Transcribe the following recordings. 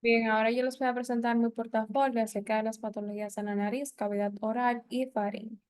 Bien, ahora yo les voy a presentar mi portafolio acerca de las patologías de la nariz, cavidad oral y faringe.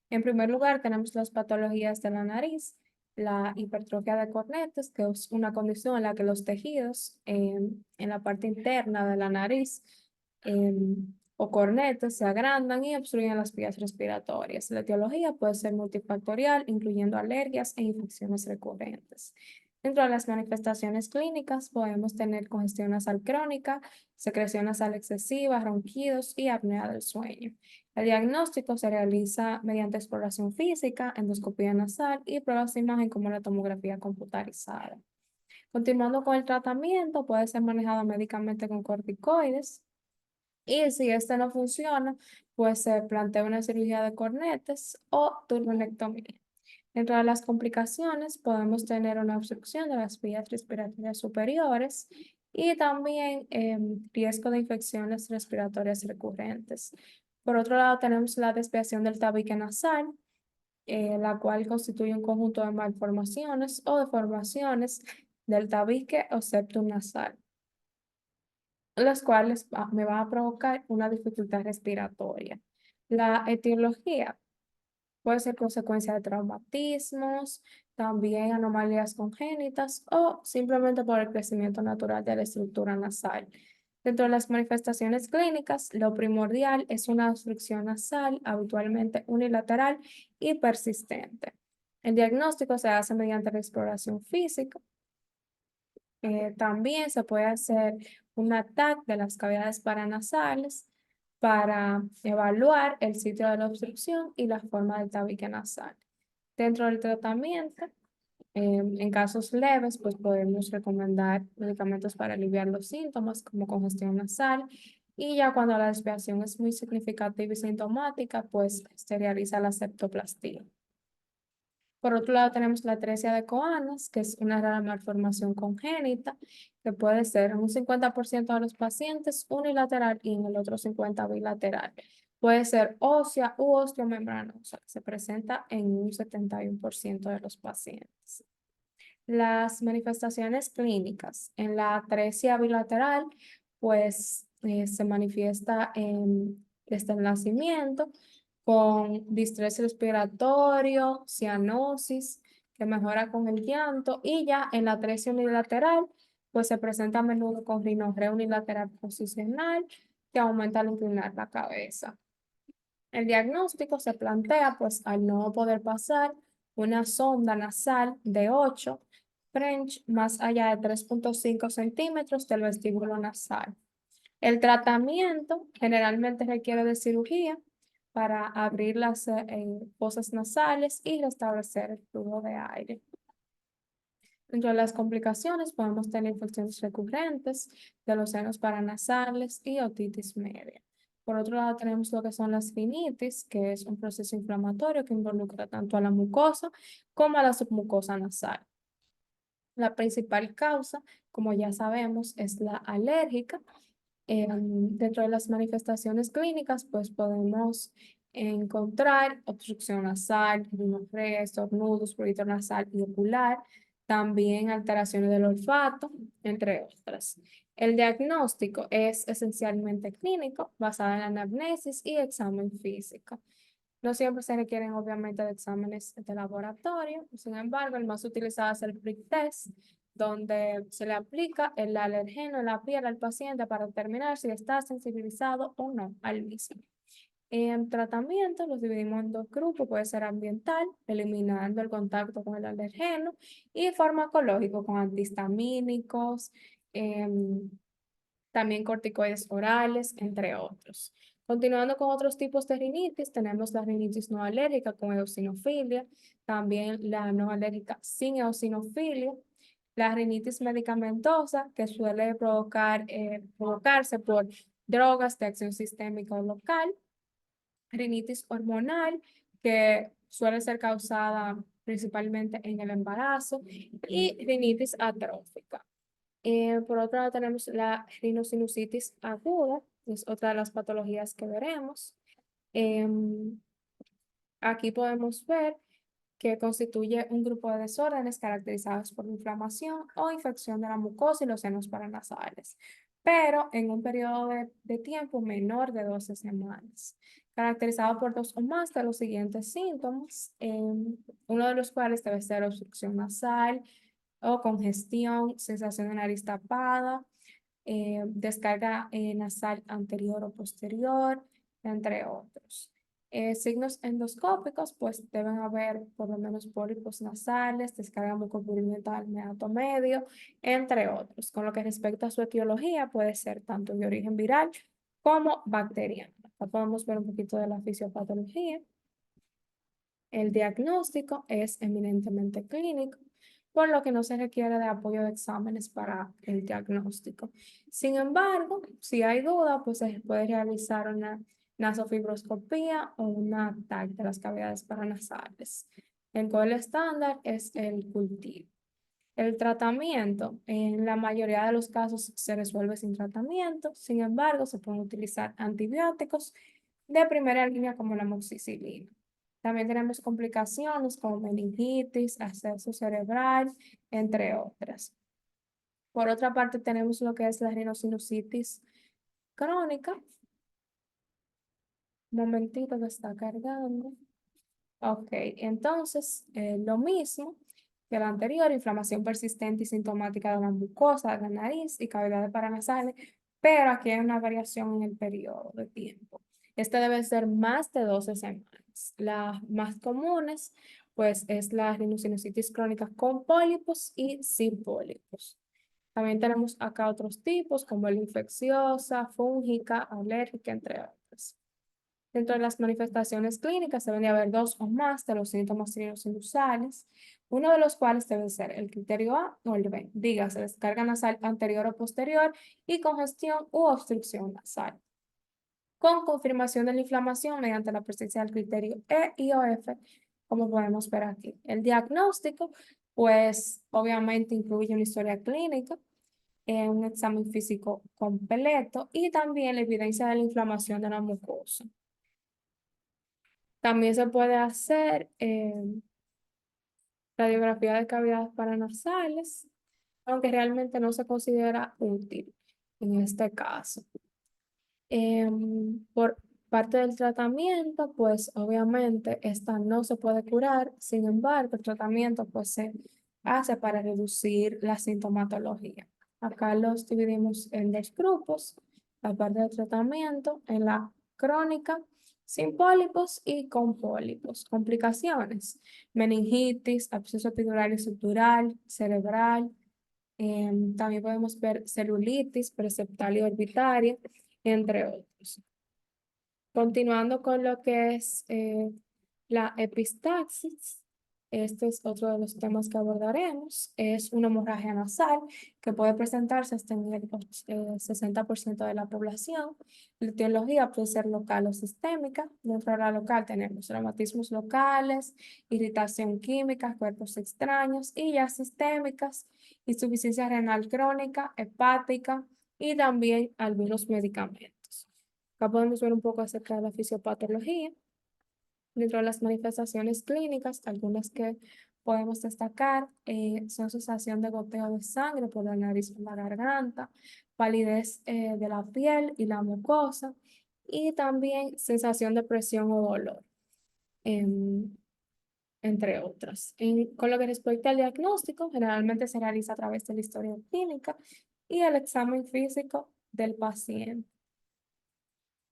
En primer lugar, tenemos las patologías de la nariz, la hipertrofia de cornetes, que es una condición en la que los tejidos en la parte interna de la nariz o cornetes se agrandan y obstruyen las vías respiratorias. La etiología puede ser multifactorial, incluyendo alergias e infecciones recurrentes. Dentro de las manifestaciones clínicas podemos tener congestión nasal crónica, secreción nasal excesiva, ronquidos y apnea del sueño. El diagnóstico se realiza mediante exploración física, endoscopía nasal y pruebas de imagen como la tomografía computarizada. Continuando con el tratamiento, puede ser manejado médicamente con corticoides y si este no funciona, pues se plantea una cirugía de cornetes o turbinectomía. Dentro de las complicaciones podemos tener una obstrucción de las vías respiratorias superiores y también riesgo de infecciones respiratorias recurrentes. Por otro lado, tenemos la desviación del tabique nasal, la cual constituye un conjunto de malformaciones o deformaciones del tabique o septum nasal, las cuales me van a provocar una dificultad respiratoria. La etiología puede ser consecuencia de traumatismos, también anomalías congénitas o simplemente por el crecimiento natural de la estructura nasal. Dentro de las manifestaciones clínicas, lo primordial es una obstrucción nasal, habitualmente unilateral y persistente. El diagnóstico se hace mediante la exploración física. También se puede hacer un ataque de las cavidades paranasales para evaluar el sitio de la obstrucción y la forma del tabique nasal. Dentro del tratamiento, en casos leves, pues podemos recomendar medicamentos para aliviar los síntomas como congestión nasal y ya cuando la desviación es muy significativa y sintomática, pues se realiza la septoplastía. Por otro lado, tenemos la atresia de Coanes, que es una rara malformación congénita, que puede ser en un 50% de los pacientes unilateral y en el otro 50% bilateral. Puede ser ósea u osteomembranosa, que se presenta en un 71% de los pacientes. Las manifestaciones clínicas en la atresia bilateral, pues se manifiesta desde el nacimiento con distrés respiratorio, cianosis, que mejora con el llanto, y ya en la atresia unilateral, pues se presenta a menudo con rinorrea unilateral posicional, que aumenta al inclinar la cabeza. El diagnóstico se plantea pues al no poder pasar una sonda nasal de 8 French más allá de 3,5 centímetros del vestíbulo nasal. El tratamiento generalmente requiere de cirugía para abrir las fosas nasales y restablecer el flujo de aire. Dentro de las complicaciones podemos tener infecciones recurrentes de los senos paranasales y otitis media. Por otro lado, tenemos lo que son las rinitis, que es un proceso inflamatorio que involucra tanto a la mucosa como a la submucosa nasal. La principal causa, como ya sabemos, es la alérgica. Dentro de las manifestaciones clínicas, pues podemos encontrar obstrucción nasal, rinorrea, estornudos, prurito nasal y ocular, también alteraciones del olfato, entre otras. El diagnóstico es esencialmente clínico, basado en la anamnesis y examen físico. No siempre se requieren, obviamente, de exámenes de laboratorio. Sin embargo, el más utilizado es el prick test, donde se le aplica el alergeno en la piel al paciente para determinar si está sensibilizado o no al mismo. En tratamiento los dividimos en dos grupos, puede ser ambiental, eliminando el contacto con el alergeno, y farmacológico con antihistamínicos, em, también corticoides orales, entre otros. Continuando con otros tipos de rinitis, tenemos la rinitis no alérgica con eosinofilia, también la no alérgica sin eosinofilia, la rinitis medicamentosa que suele provocarse por drogas de acción sistémica o local, rinitis hormonal que suele ser causada principalmente en el embarazo y rinitis atrófica. Por otro lado tenemos la rinosinusitis aguda, que es otra de las patologías que veremos. Em, Aquí podemos ver que constituye un grupo de desórdenes caracterizados por inflamación o infección de la mucosa y los senos paranasales. pero en un periodo de tiempo menor de 12 semanas, caracterizado por dos o más de los siguientes síntomas, uno de los cuales debe ser obstrucción nasal o congestión, sensación de nariz tapada, descarga nasal anterior o posterior, entre otros. Signos endoscópicos, pues deben haber por lo menos pólipos nasales, descarga mucobursal meato medio, entre otros. Con lo que respecta a su etiología, puede ser tanto de origen viral como bacteriano. Acá podemos ver un poquito de la fisiopatología. El diagnóstico es eminentemente clínico, por lo que no se requiere de apoyo de exámenes para el diagnóstico. Sin embargo, si hay duda, pues se puede realizar una nasofibroscopía o una TAC de las cavidades paranasales. El gol estándar es el cultivo. El tratamiento, en la mayoría de los casos, se resuelve sin tratamiento. Sin embargo, se pueden utilizar antibióticos de primera línea como la amoxicilina. También tenemos complicaciones como meningitis, absceso cerebral, entre otras. Por otra parte, tenemos lo que es la rinosinusitis crónica. Un momentito que está cargando. Ok, entonces, lo mismo que la anterior, inflamación persistente y sintomática de la mucosa, de la nariz y cavidades paranasales, pero aquí hay una variación en el periodo de tiempo. Este debe ser más de 12 semanas. Las más comunes, pues, es la rhinosinusitis crónica con pólipos y sin pólipos. También tenemos acá otros tipos, como la infecciosa, fúngica, alérgica, entre otros. Dentro de las manifestaciones clínicas deben de haber dos o más de los síntomas sinusales, uno de los cuales debe ser el criterio A o el B, dígase descarga nasal anterior o posterior y congestión u obstrucción nasal, con confirmación de la inflamación mediante la presencia del criterio E y o F, como podemos ver aquí. El diagnóstico, pues obviamente incluye una historia clínica, un examen físico completo y también la evidencia de la inflamación de la mucosa. También se puede hacer radiografía de cavidades paranasales, aunque realmente no se considera útil en este caso. Por parte del tratamiento, pues obviamente esta no se puede curar, sin embargo, el tratamiento pues se hace para reducir la sintomatología. Acá los dividimos en dos grupos, la parte del tratamiento, en la crónica, sin pólipos y con pólipos. Complicaciones, meningitis, absceso epidural y subdural, cerebral, también podemos ver celulitis preseptal y orbitaria, entre otros. Continuando con lo que es la epistaxis, este es otro de los temas que abordaremos. Es una hemorragia nasal que puede presentarse hasta en el 60% de la población. La etiología puede ser local o sistémica. Dentro de la local tenemos reumatismos locales, irritación química, cuerpos extraños y ya sistémicas, insuficiencia renal crónica, hepática y también algunos medicamentos. Acá podemos ver un poco acerca de la fisiopatología. Dentro de las manifestaciones clínicas, algunas que podemos destacar son sensación de goteo de sangre por la nariz o la garganta, palidez de la piel y la mucosa, y también sensación de presión o dolor, em, entre otras. Con lo que respecta al diagnóstico, generalmente se realiza a través de la historia clínica y el examen físico del paciente.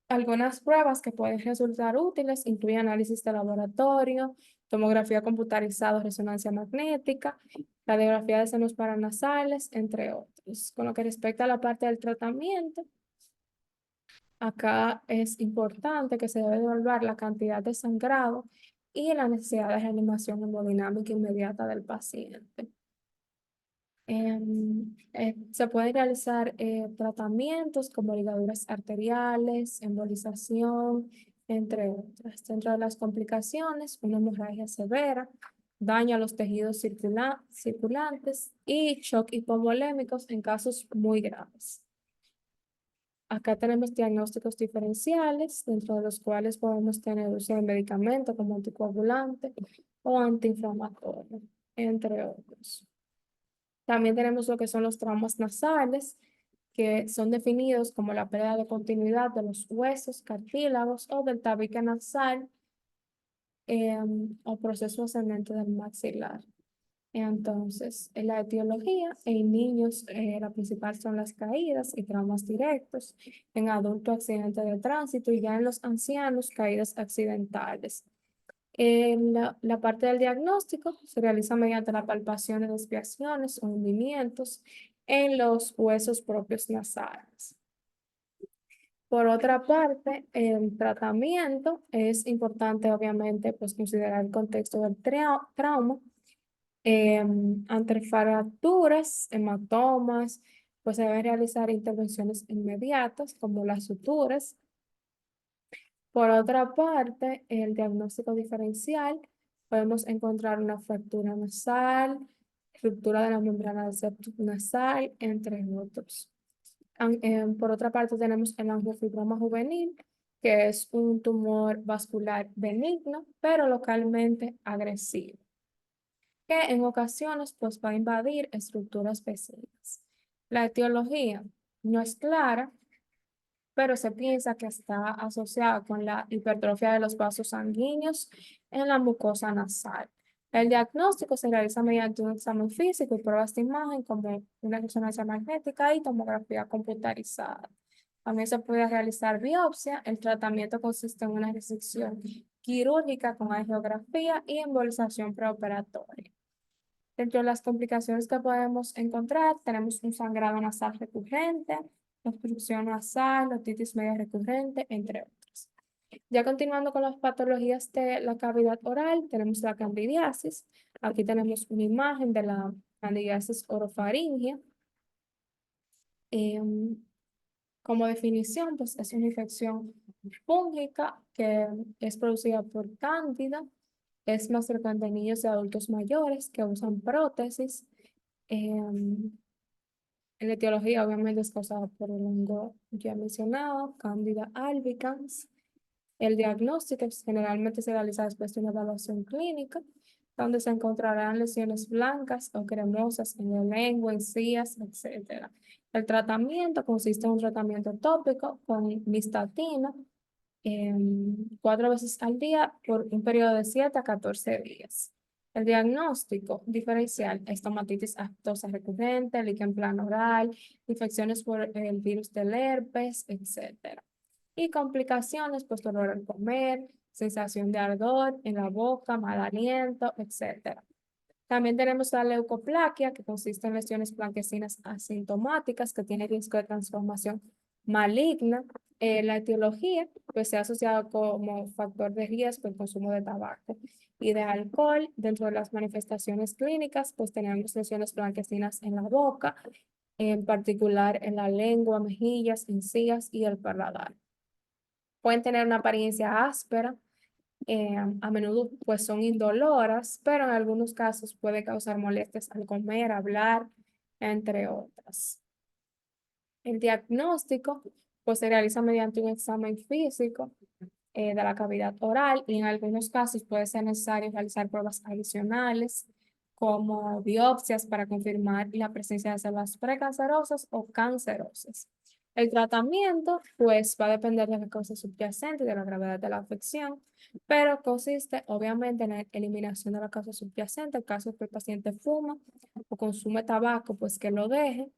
Algunas pruebas que pueden resultar útiles incluyen análisis de laboratorio, tomografía computarizada, resonancia magnética, radiografía de senos paranasales, entre otros. Con lo que respecta a la parte del tratamiento, acá es importante que se debe evaluar la cantidad de sangrado y la necesidad de reanimación hemodinámica inmediata del paciente. Se pueden realizar tratamientos como ligaduras arteriales, embolización, entre otras. Dentro de las complicaciones, una hemorragia severa, daño a los tejidos circulantes y shock hipovolémicos en casos muy graves. Acá tenemos diagnósticos diferenciales, dentro de los cuales podemos tener uso de medicamentos como anticoagulante o antiinflamatorio, entre otros. También tenemos lo que son los traumas nasales, que son definidos como la pérdida de continuidad de los huesos, cartílagos o del tabique nasal o proceso ascendente del maxilar. Entonces, en la etiología, en niños la principal son las caídas y traumas directos, en adultos accidentes de tránsito y ya en los ancianos caídas accidentales. La parte del diagnóstico se realiza mediante la palpación de desviaciones o hundimientos en los huesos propios nasales. Por otra parte, el tratamiento es importante, obviamente, pues considerar el contexto del trauma ante fracturas, hematomas, pues se deben realizar intervenciones inmediatas como las suturas. Por otra parte, el diagnóstico diferencial, podemos encontrar una fractura nasal, ruptura de la membrana del septo nasal, entre otros. Por otra parte, tenemos el angiofibroma juvenil, que es un tumor vascular benigno, pero localmente agresivo, que en ocasiones pues, va a invadir estructuras vecinas. La etiología no es clara, pero se piensa que está asociada con la hipertrofia de los vasos sanguíneos en la mucosa nasal. El diagnóstico se realiza mediante un examen físico y pruebas de imagen como una resonancia magnética y tomografía computarizada. También se puede realizar biopsia. El tratamiento consiste en una resección quirúrgica con angiografía y embolización preoperatoria. Dentro de las complicaciones que podemos encontrar, tenemos un sangrado nasal recurrente, obstrucción nasal, otitis media recurrente, entre otras. Ya continuando con las patologías de la cavidad oral, tenemos la candidiasis. Aquí tenemos una imagen de la candidiasis orofaringea. Em, Como definición, pues es una infección fúngica que es producida por cándida. Es más frecuente en niños y adultos mayores que usan prótesis. En la etiología, obviamente, es causada por el hongo ya mencionado, Candida albicans. El diagnóstico generalmente se realiza después de una evaluación clínica, donde se encontrarán lesiones blancas o cremosas en la lengua, encías, etc. El tratamiento consiste en un tratamiento tópico con nistatina 4 veces al día por un periodo de 7 a 14 días. El diagnóstico diferencial: estomatitis aftosa recurrente, líquen plano oral, infecciones por el virus del herpes, etc. Y complicaciones, pues dolor al comer, sensación de ardor en la boca, mal aliento, etc. También tenemos la leucoplaquia, que consiste en lesiones blanquecinas asintomáticas que tiene riesgo de transformación maligna. La etiología pues, se ha asociado como factor de riesgo el consumo de tabaco y de alcohol. Dentro de las manifestaciones clínicas, pues tenemos lesiones blanquecinas en la boca, en particular en la lengua, mejillas, encías y el paladar. Pueden tener una apariencia áspera, a menudo pues son indoloras, pero en algunos casos puede causar molestias al comer, hablar, entre otras. El diagnóstico pues se realiza mediante un examen físico de la cavidad oral y en algunos casos puede ser necesario realizar pruebas adicionales como biopsias para confirmar la presencia de células precancerosas o cancerosas. El tratamiento pues va a depender de la causa subyacente y de la gravedad de la afección, pero consiste obviamente en la eliminación de la causa subyacente. En caso que el paciente fuma o consume tabaco, pues que lo deje,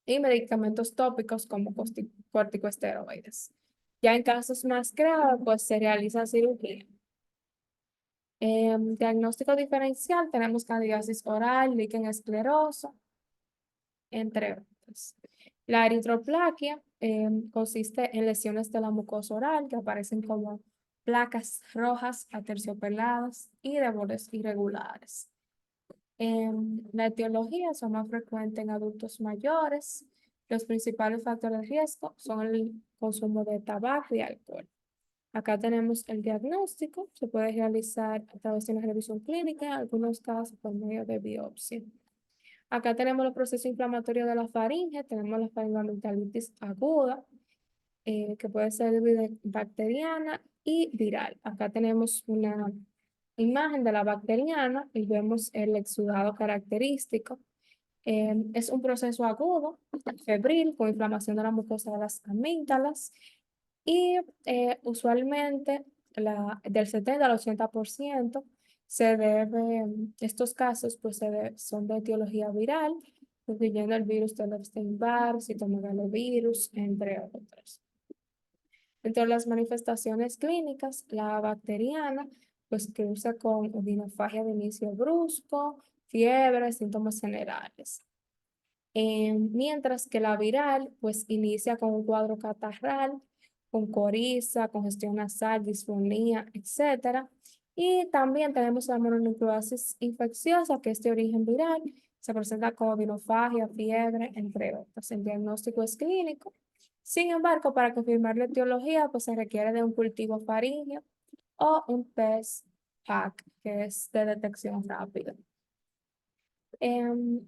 y medicamentos tópicos como corticosteroides. Ya en casos más graves, pues se realiza cirugía. Diagnóstico diferencial, tenemos candidiasis oral, líquen escleroso, entre otros. La eritroplaquia consiste en lesiones de la mucosa oral que aparecen como placas rojas aterciopeladas y de bordes irregulares. La etiología son más frecuentes en adultos mayores. Los principales factores de riesgo son el consumo de tabaco y alcohol. Acá tenemos el diagnóstico, se puede realizar a través de una revisión clínica, en algunos casos por medio de biopsia. Acá tenemos los procesos inflamatorios de la faringe, tenemos la faringoamigdalitis aguda, que puede ser bacteriana y viral. Acá tenemos una imagen de la bacteriana y vemos el exudado característico. Es un proceso agudo, febril, con inflamación de la mucosa de las amígdalas y usualmente del 70 al 80% estos casos pues son de etiología viral, incluyendo el virus del Epstein-Barr, citomegalovirus, entre otros. Entre las manifestaciones clínicas, la bacteriana, pues que usa con odinofagia de inicio brusco, fiebre, síntomas generales. Mientras que la viral, pues inicia con un cuadro catarral, con coriza, congestión nasal, disfonía, etcétera. Y también tenemos la mononucleosis infecciosa, que es de origen viral, se presenta con odinofagia, fiebre, entre otros. El diagnóstico es clínico. Sin embargo, para confirmar la etiología, pues se requiere de un cultivo faríngeo o un test PAC, que es de detección rápida.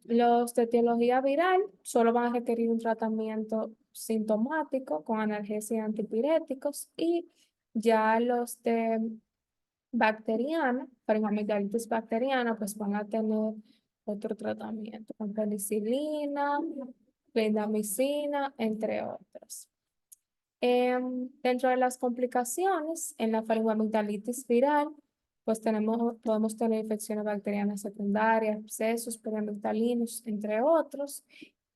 Los de etiología viral solo van a requerir un tratamiento sintomático con analgesia y antipiréticos, y ya los de bacteriana, faringoamigdalitis bacteriana, pues van a tener otro tratamiento con penicilina, clindamicina, entre otros. Dentro de las complicaciones, en la faringoamigdalitis viral, pues podemos tener infecciones bacterianas secundarias, abscesos periamigdalinos, entre otros.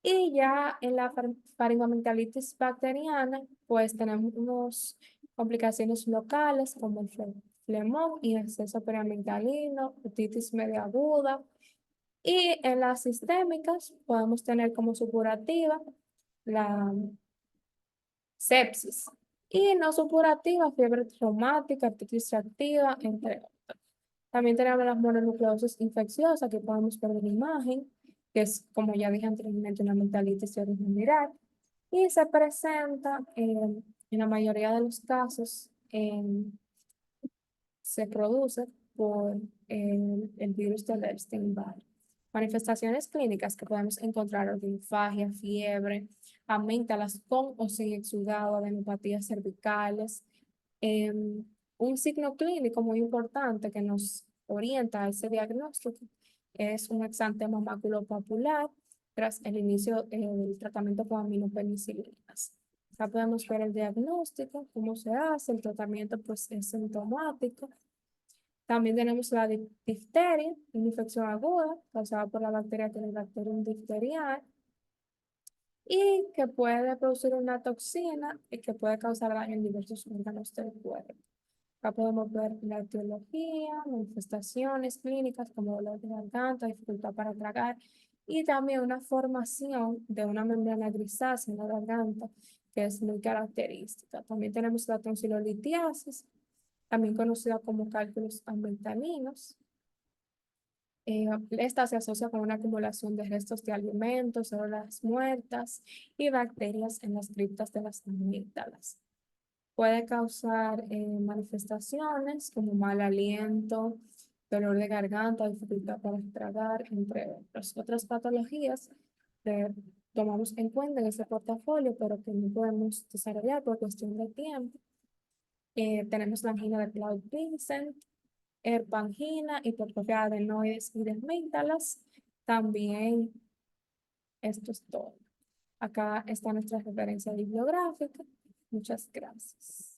Y ya en la faringoamigdalitis bacteriana, pues tenemos unas complicaciones locales como el flemón y exceso periamigdalino, otitis media aguda. Y en las sistémicas podemos tener como supurativa la sepsis. Y no supurativa, fiebre traumática, artritis reactiva, entre otros. También tenemos las mononucleosis infecciosas, que podemos ver en la imagen, que es, como ya dije anteriormente, una amigdalitis de origen viral. Y se presenta en la mayoría de los casos, se produce por el virus del Epstein-Barr. Manifestaciones clínicas que podemos encontrar: odinofagia, fiebre, amígdalas con o sin exudado, adenopatías cervicales. Un signo clínico muy importante que nos orienta a ese diagnóstico es un exantema maculopapular tras el inicio del tratamiento con aminopenicilinas. Acá podemos ver el diagnóstico, cómo se hace, el tratamiento pues es sintomático. También tenemos la difteria, una infección aguda causada por la bacteria Trinibacterium diphtheriae, y que puede producir una toxina y que puede causar daño en diversos órganos del cuerpo. Acá podemos ver la etiología, manifestaciones clínicas como dolor de garganta, dificultad para tragar, y también una formación de una membrana grisácea en la garganta que es muy característica. También tenemos la tonsilolitiasis, también conocida como cálculos ambientalinos. Esta se asocia con una acumulación de restos de alimentos, células muertas y bacterias en las criptas de las amígdalas. Puede causar manifestaciones como mal aliento, dolor de garganta, dificultad para tragar, entre otras. Otras patologías que tomamos en cuenta en ese portafolio, pero que no podemos desarrollar por cuestión de tiempo. Tenemos la angina de Claude-Vincent, herpangina, hipertrofia de adenoides y de amígdalas. También esto es todo. Acá está nuestra referencia bibliográfica. Muchas gracias.